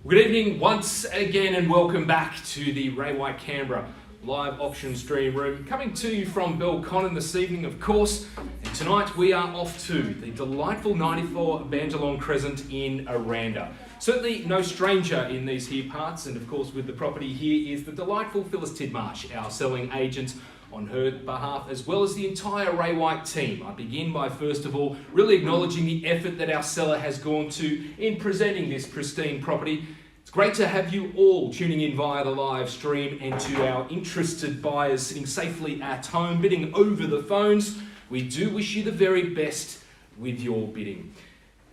Good evening once again and welcome back to the Ray White Canberra live auction stream room. Coming to you from Belconnen this evening, of course. And tonight we are off to the delightful 94 Bandjalong Crescent in ARANDA. Certainly no stranger in these here parts, and of course with the property here is the delightful Phyllis Tidmarsh, our selling agent on her behalf, as well as the entire Ray White team. I begin by first of all really acknowledging the effort that our seller has gone to in presenting this pristine property. It's great to have you all tuning in via the live stream, and to our interested buyers sitting safely at home bidding over the phones. We do wish you the very best with your bidding.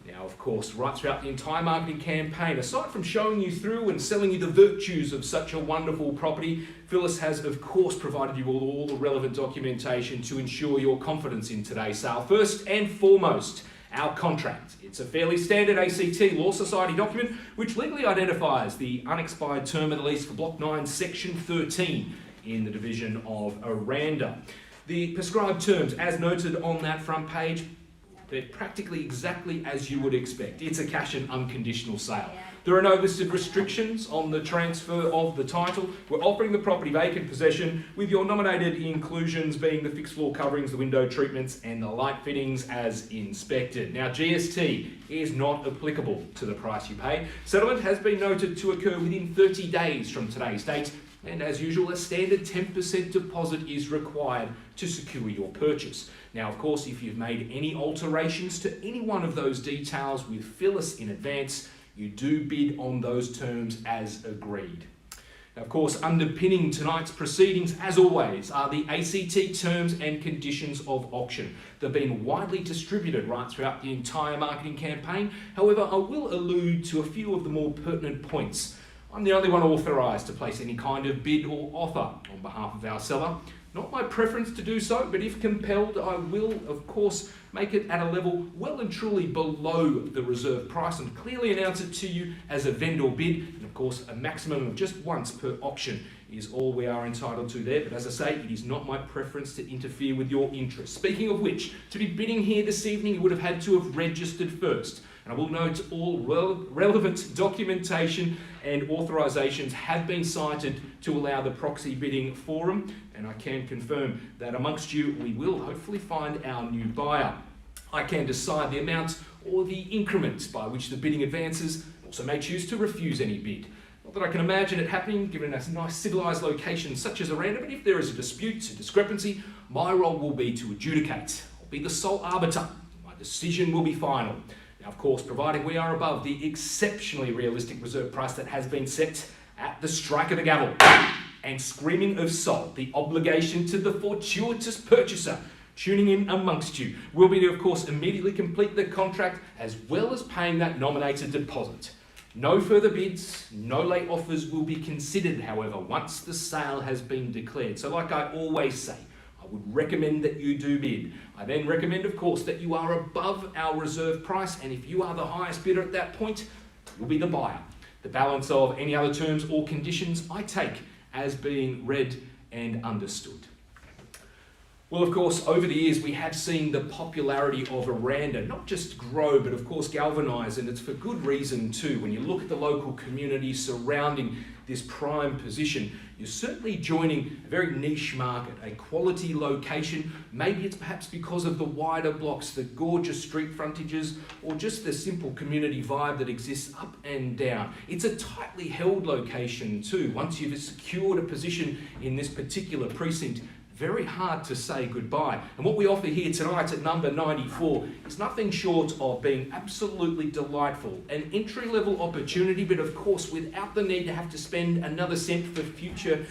Now, of course, right throughout the entire marketing campaign, aside from showing you through and selling you the virtues of such a wonderful property, Phyllis has, of course, provided you all the relevant documentation to ensure your confidence in today's sale. First and foremost, our contract. It's a fairly standard ACT Law Society document which legally identifies the unexpired term of the lease for Block 9, Section 13 in the division of ARANDA. The prescribed terms, as noted on that front page, they're practically exactly as you would expect. It's a cash and unconditional sale. There are no listed restrictions on the transfer of the title. We're offering the property vacant possession with your nominated inclusions being the fixed floor coverings, the window treatments and the light fittings as inspected. Now, GST is not applicable to the price you pay. Settlement has been noted to occur within 30 days from today's date, and as usual, a standard 10% deposit is required to secure your purchase. Now, of course, if you've made any alterations to any one of those details with Phyllis in advance, you do bid on those terms as agreed. Now, of course, underpinning tonight's proceedings, as always, are the ACT terms and conditions of auction. They've been widely distributed right throughout the entire marketing campaign. However, I will allude to a few of the more pertinent points. I'm the only one authorised to place any kind of bid or offer on behalf of our seller. Not my preference to do so, but if compelled, I will, of course, make it at a level well and truly below the reserve price and clearly announce it to you as a vendor bid. And of course, a maximum of just once per auction is all we are entitled to there. But as I say, it is not my preference to interfere with your interests. Speaking of which, to be bidding here this evening, you would have had to have registered first. And I will note all relevant documentation and authorisations have been cited to allow the proxy bidding forum, and I can confirm that amongst you we will hopefully find our new buyer. I can decide the amount or the increments by which the bidding advances, also may choose to refuse any bid. Not that I can imagine it happening given a nice civilised location such as ARANDA, but if there is a dispute, a discrepancy, my role will be to adjudicate. I'll be the sole arbiter. My decision will be final. Now, of course, providing we are above the exceptionally realistic reserve price that has been set at the strike of the gavel and screaming of sold, the obligation to the fortuitous purchaser tuning in amongst you will be to, of course, immediately complete the contract as well as paying that nominated deposit. No further bids, no late offers will be considered, however, once the sale has been declared. So like I always say, I would recommend that you do bid. I then recommend, of course, that you are above our reserve price, and if you are the highest bidder at that point, you'll be the buyer. The balance of any other terms or conditions I take as being read and understood. Well, of course, over the years we have seen the popularity of ARANDA not just grow, but of course galvanise, and it's for good reason too. When you look at the local community surrounding this prime position, you're certainly joining a very niche market, a quality location. Maybe it's perhaps because of the wider blocks, the gorgeous street frontages, or just the simple community vibe that exists up and down. It's a tightly held location too. Once you've secured a position in this particular precinct, very hard to say goodbye. And what we offer here tonight at number 94 is nothing short of being absolutely delightful. An entry-level opportunity, but of course without the need to have to spend another cent for future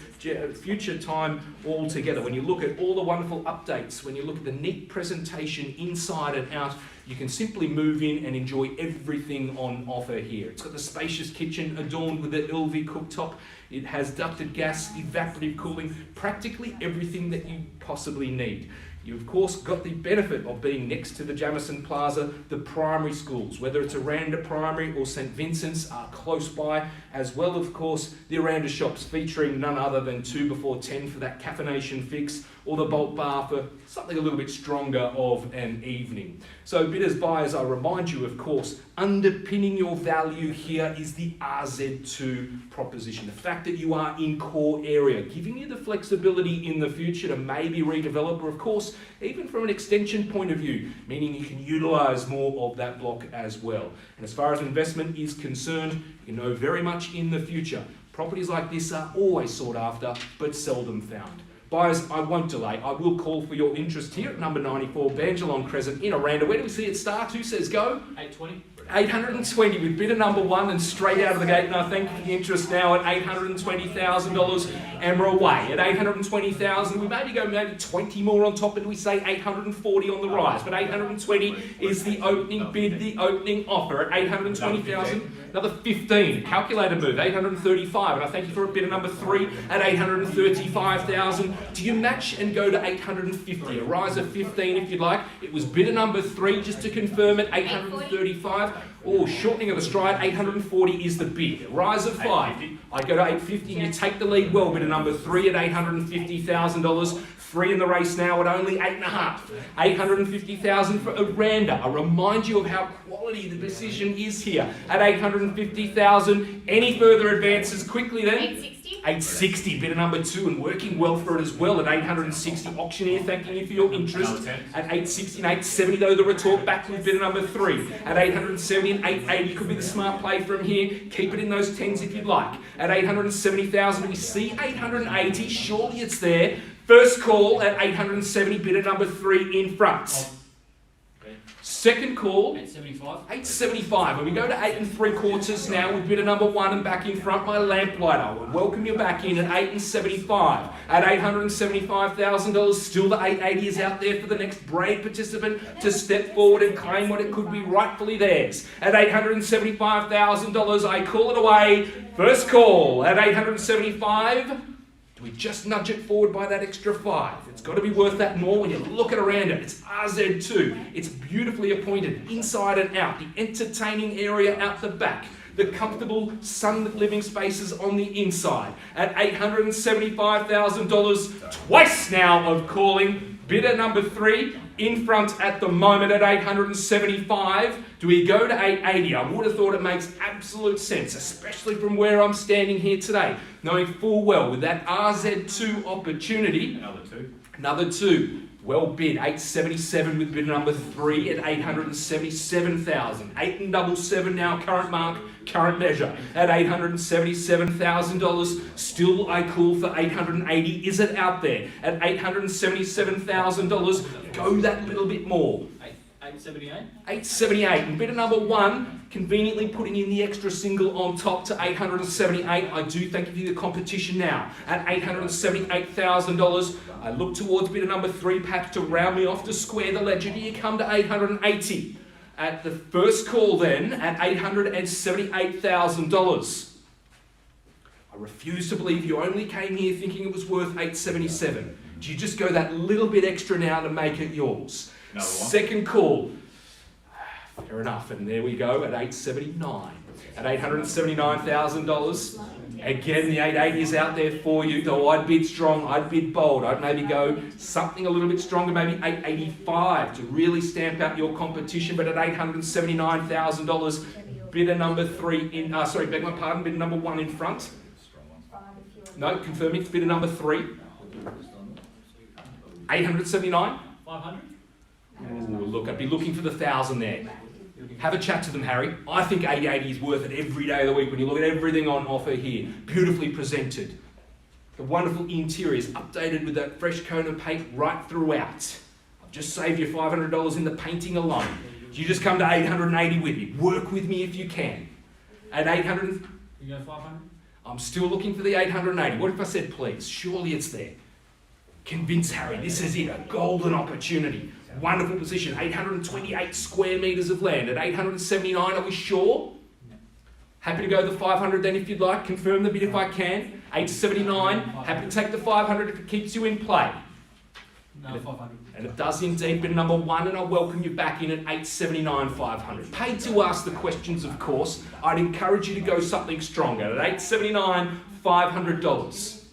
time altogether. When you look at all the wonderful updates, when you look at the neat presentation inside and out, you can simply move in and enjoy everything on offer here. It's got the spacious kitchen adorned with the LV cooktop. It has ducted gas, evaporative cooling, practically everything that you possibly need. You've of course got the benefit of being next to the Jamison Plaza. The primary schools, whether it's ARANDA Primary or St Vincent's, are close by, as well of course the ARANDA shops featuring none other than 2 before 10 for that caffeination fix, or the Bolt Bar for something a little bit stronger of an evening. So bidders, buyers, I remind you of course, underpinning your value here is the RZ2 proposition. The fact that you are in core area, giving you the flexibility in the future to maybe redevelop, or of course, even from an extension point of view, meaning you can utilise more of that block as well. And as far as investment is concerned, you know very much in the future, properties like this are always sought after, but seldom found. Buyers, I won't delay. I will call for your interest here at number 94, Bandjalong Crescent in ARANDA. Where do we see it start? Who says go? 820. 820 with bidder number 1 and straight out of the gate. And I thank you for the interest now at $820,000. And we're away at $820,000. We maybe go 20 more on top, and we say 840 on the rise. But 820 is the opening bid, the opening offer at 820,000. Another 15. Calculator move, 835. And I thank you for bidder number 3 at 835,000. Do you match and go to 850? A rise of 15 if you'd like. It was bidder number 3, just to confirm it, 835. Oh, shortening of the stride, 840 is the bid. A rise of 5. I go to 850 and you take the lead well, bidder number 3 at $850,000. 3 in the race now at only 8.5. 850,000 for ARANDA. I remind you of how quality the decision is here at 850,000. Any further advances quickly then? 860. 860, bidder number 2, and working well for it as well at 860. Auctioneer thanking you for your interest at 860 and 870, though the retort back with bidder number 3 at 870 and 880 could be the smart play from here. Keep it in those 10s if you'd like. At 870,000, we see 880. Surely it's there. First call at 870, bidder number 3 in front. Second call, 875. 875. And we go to 8 3/4 now with bidder number 1 and back in front, my lamplighter. I would welcome you back in at 875. At $875,000, still the 880 is out there for the next brave participant to step forward and claim what it could be rightfully theirs. At $875,000, I call it away. First call at 875. We just nudge it forward by that extra 5. It's got to be worth that more when you look at ARANDA. It's RZ2. It's beautifully appointed inside and out. The entertaining area out the back. The comfortable sunlit living spaces on the inside. At $875,000, twice now of calling. Bidder number 3 in front at the moment at 875. Do we go to 880? I would have thought it makes absolute sense, especially from where I'm standing here today, knowing full well with that RZ2 opportunity. Another two. Well bid, 877 with bid number 3 at 877,000. 8 and 77 now, current mark, current measure at $877,000. Still I call for 880. Is it out there at $877,000? Go that little bit more. 878. 878, and bidder number 1 conveniently putting in the extra single on top to 878. I do thank you for the competition now at $878,000. I look towards bidder number 3 perhaps to round me off to square the ledger. Here you come to 880. At the first call then at $878,000. I refuse to believe you only came here thinking it was worth 877. Do you just go that little bit extra now to make it yours? Second call. Fair enough, and there we go at 879. At $879,000. Again, the 880 is out there for you, though I'd bid strong, I'd bid bold. I'd maybe go something a little bit stronger, maybe 885 to really stamp out your competition, but at $879,000, bidder number 3 in, beg my pardon, bidder number 1 in front. No, confirming, it's bidder number 3. 879? 500? Ooh, look, I'd be looking for the 1,000 there. Have a chat to them, Harry. I think 880 is worth it every day of the week when you look at everything on offer here. Beautifully presented. The wonderful interiors updated with that fresh coat of paint right throughout. I've just saved you $500 in the painting alone. You just come to 880 with me. Work with me if you can. At 800... You go 500? I'm still looking for the 880. What if I said please? Surely it's there. Convince Harry, this is it, a golden opportunity. Wonderful position, 828 square metres of land. At 879, are we sure? Happy to go the 500 then if you'd like. Confirm the bid if I can. 879, happy to take the 500 if it keeps you in play. No, 500. And it does indeed bid number 1, and I welcome you back in at $879,500. Paid to ask the questions, of course. I'd encourage you to go something stronger at $879,500.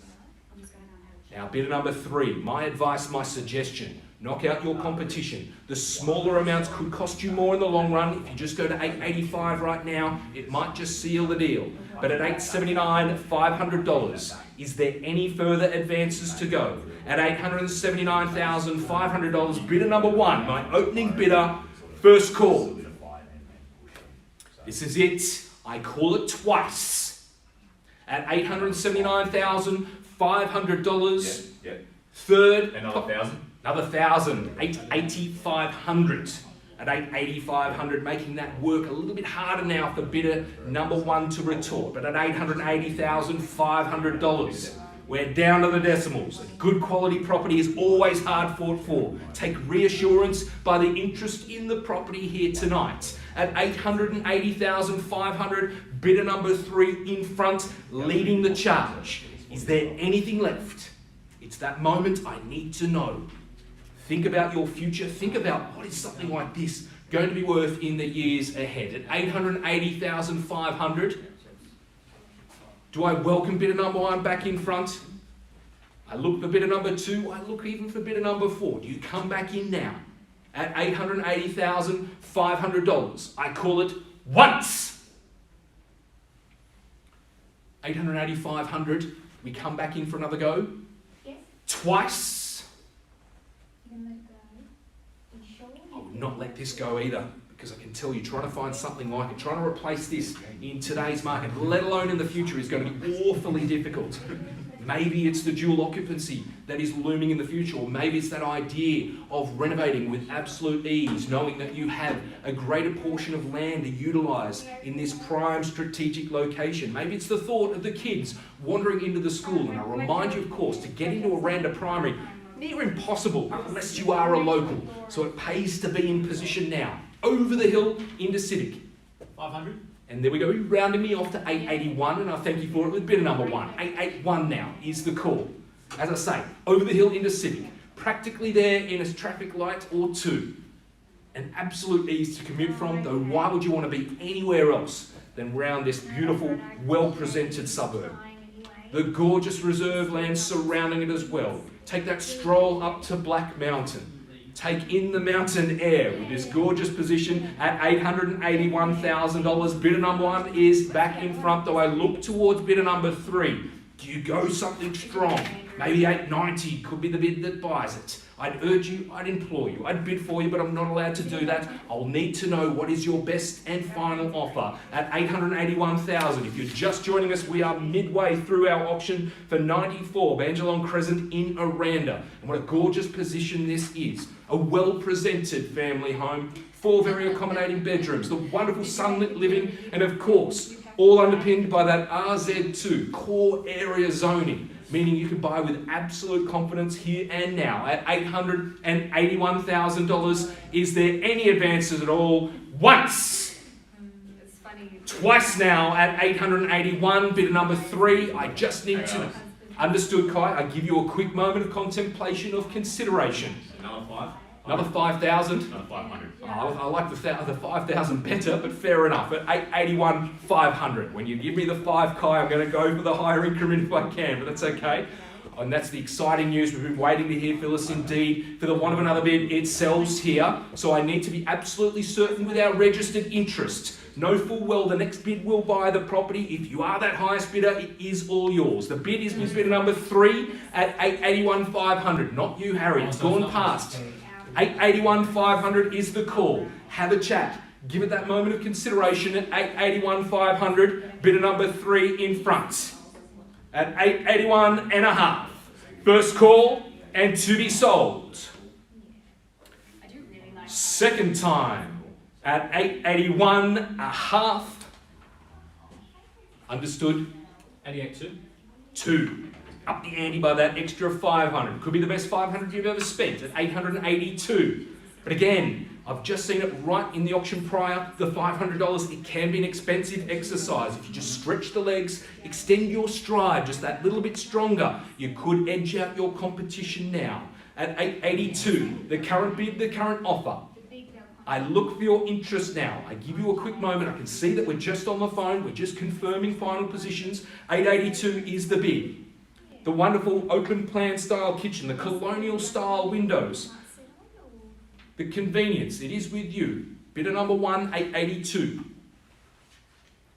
Now, bidder number 3, my advice, my suggestion. Knock out your competition. The smaller amounts could cost you more in the long run. If you just go to $885 right now, it might just seal the deal. But at $879,500, is there any further advances to go? At $879,500, bidder number 1, my opening bidder, first call. This is it. I call it twice. At $879,500, third. Another 1,000. Another 1,000, $885,000. At $885,000, making that work a little bit harder now for bidder number 1 to retort. But at $880,500, we're down to the decimals. A good quality property is always hard fought for. Take reassurance by the interest in the property here tonight. At $880,500, bidder number 3 in front, leading the charge. Is there anything left? It's that moment I need to know. Think about your future. Think about what is something like this going to be worth in the years ahead. At $880,500, do I welcome bidder number 1 back in front? I look for bidder number 2. I look even for bidder number 4. Do you come back in now? At $880,500, I call it once. $880,500, we come back in for another go? Yes. Twice. You're gonna let go. You sure? I would not let this go either, because I can tell you, trying to find something like it, trying to replace this in today's market, let alone in the future, is going to be awfully difficult. Maybe it's the dual occupancy that is looming in the future, or maybe it's that idea of renovating with absolute ease, knowing that you have a greater portion of land to utilise in this prime strategic location. Maybe it's the thought of the kids wandering into the school, and I remind you, of course, to get into ARANDA Primary, near impossible unless you are a local. So it pays to be in position now. Over the hill into Civic. 500. And there we go, rounding me off to 881, and I thank you for it with bidder number 1. 881 now is the call. As I say, over the hill into Civic. Practically there in a traffic light or 2. An absolute ease to commute from, though why would you want to be anywhere else than round this beautiful, well-presented suburb? The gorgeous reserve land surrounding it as well. Take that stroll up to Black Mountain. Take in the mountain air with this gorgeous position at $881,000. Bidder number 1 is back in front, though I look towards bidder number 3. Do you go something strong? Maybe $890 could be the bid that buys it. I'd urge you, I'd implore you, I'd bid for you, but I'm not allowed to do that. I'll need to know what is your best and final offer at $881,000. If you're just joining us, we are midway through our auction for 94 Bandjalong Crescent in ARANDA. And what a gorgeous position this is. A well-presented family home, 4 very accommodating bedrooms, the wonderful sunlit living, and of course, all underpinned by that RZ2 core area zoning, meaning you can buy with absolute confidence here and now at $881,000. Is there any advances at all? Once. It's funny. Twice now at $881, bidder number 3. I just need to... Understood, Kai. I give you a quick moment of contemplation, of consideration. Another 5. Another 5,000. Another 500. I like the 5,000 better, but fair enough. At $881,500. When you give me the 5, Kai, I'm going to go for the higher increment if I can, but that's okay. And that's the exciting news we've been waiting to hear, Phyllis. Indeed, for the want of another bid, it sells here. So I need to be absolutely certain with our registered interest. Know full well the next bid will buy the property. If you are that highest bidder, it is all yours. The bid is with bidder number 3 at $881,500. Not you, Harry. It's gone past. $881,500 is the call. Have a chat. Give it that moment of consideration at $881,500. Bidder number 3 in front at $881.5. First call and to be sold. I do really like Second time at $881.5. Understood? 88.2. 2. Up the ante by that extra 500. Could be the best 500 you've ever spent at 882. But again, I've just seen it right in the auction prior, the $500. It can be an expensive exercise. If you just stretch the legs, extend your stride just that little bit stronger, you could edge out your competition now. At 882, the current bid, the current offer. The big Belcon. I look for your interest now. I give you a quick moment. I can see that we're just on the phone. We're just confirming final positions. 882 is the bid. The wonderful open plan style kitchen, the colonial style windows, the convenience. It is with you. Bidder number 1, 882.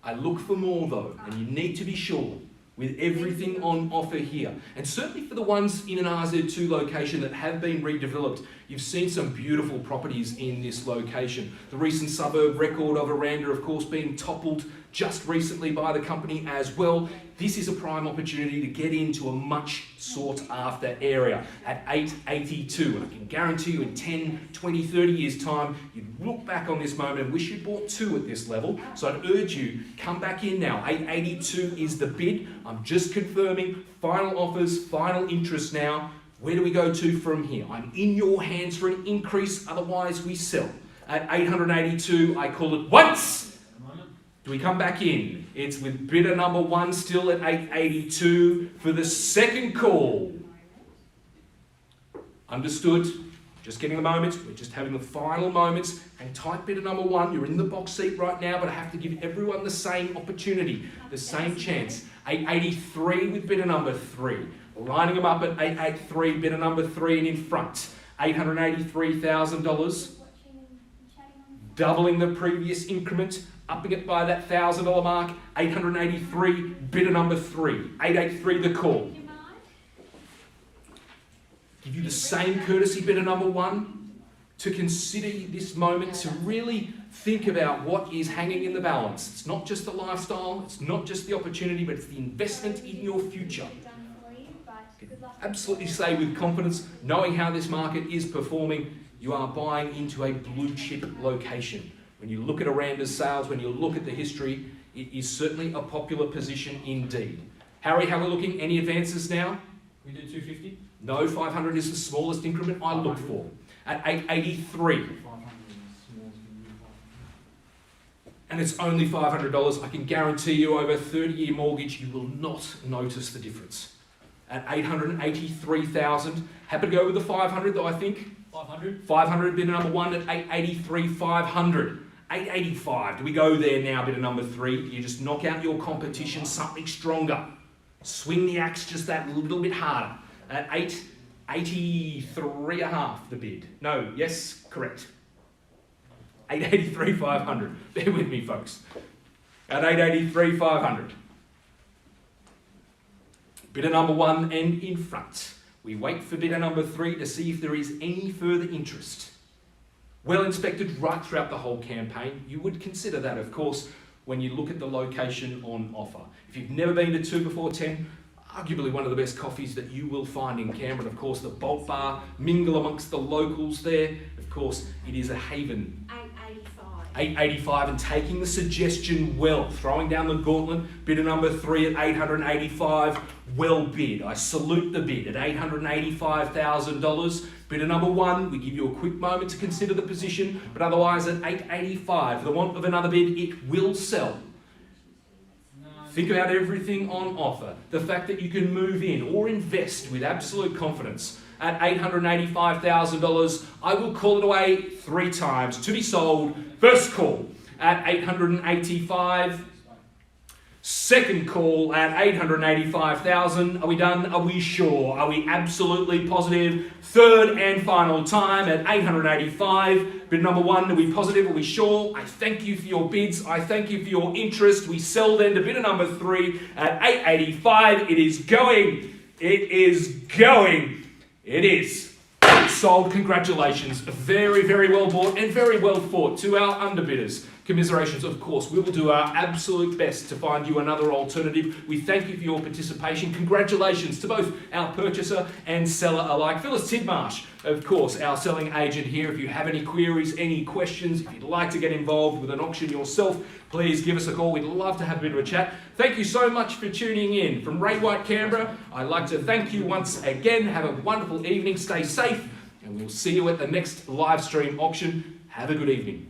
I look for more though, and you need to be sure with everything on offer here. And certainly for the ones in an RZ2 location that have been redeveloped, you've seen some beautiful properties in this location. The recent suburb record of ARANDA, of course, being toppled just recently by the company as well. This is a prime opportunity to get into a much sought after area at 882. And I can guarantee you in 10, 20, 30 years time, you'd look back on this moment and wish you'd bought 2 at this level. So I'd urge you, come back in now. 882 is the bid. I'm just confirming final offers, final interest now. Where do we go to from here? I'm in your hands for an increase, otherwise we sell. At 882, I call it once. Do we come back in? It's with bidder number 1 still at 882 for the second call. Understood? Just getting the moments. We're just having the final moments. And tight bidder number 1, you're in the box seat right now, but I have to give everyone the same opportunity, the same chance. 883 with bidder number 3. Lining them up at 883, bidder number 3 and in front. $883,000. Doubling the previous increment. Upping it by that $1,000 mark, 883, bidder number 3, 883 the call. Give you the same courtesy, bidder number 1, to consider this moment, to really think about what is hanging in the balance. It's not just the lifestyle, it's not just the opportunity, but it's the investment in your future. I can absolutely say with confidence, knowing how this market is performing, you are buying into a blue chip location. When you look at ARANDA's sales, when you look at the history, it is certainly a popular position indeed. Harry, how are we looking? Any advances now? We do 250. No, 500 is the smallest increment I look for. At 883. And it's only $500. I can guarantee you over a 30-year mortgage, you will not notice the difference. At 883,000. Happy to go with the 500 though, I think. 500. 500, bidder number 1 at 883, 500. 885, do we go there now, bidder number 3? You just knock out your competition, something stronger. Swing the axe just that little bit harder. At 883.5 the bid. No, yes, correct. 883, 500. Bear with me, folks. At 883, 500. Bidder number 1 and in front. We wait for bidder number 3 to see if there is any further interest. Well inspected right throughout the whole campaign. You would consider that, of course, when you look at the location on offer. If you've never been to 2 before 10, arguably one of the best coffees that you will find in Canberra. Of course, the Bolt Bar, mingle amongst the locals there. Of course, it is a haven. 885 and taking the suggestion well, throwing down the gauntlet. Bidder number 3 at 885, well bid. I salute the bid at $885,000. Bidder number 1, we give you a quick moment to consider the position, but otherwise at 885, for the want of another bid, it will sell. Think about everything on offer. The fact that you can move in or invest with absolute confidence. At $885,000, I will call it away 3 times to be sold. First call at 885. Second call at 885,000. Are we done? Are we sure? Are we absolutely positive? Third and final time at 885. Bid number 1, are we positive? Are we sure? I thank you for your bids. I thank you for your interest. We sell then to bidder number 3 at 885. It is going. It is going. It is. Sold. Congratulations. Very, very well bought and very well fought. To our underbidders, commiserations, of course. We will do our absolute best to find you another alternative. We thank you for your participation. Congratulations to both our purchaser and seller alike. Phyllis Tidmarsh, of course, our selling agent here. If you have any queries, any questions, if you'd like to get involved with an auction yourself, please give us a call. We'd love to have a bit of a chat. Thank you so much for tuning in. From Ray White, Canberra, I'd like to thank you once again. Have a wonderful evening. Stay safe. And we'll see you at the next live stream auction. Have a good evening.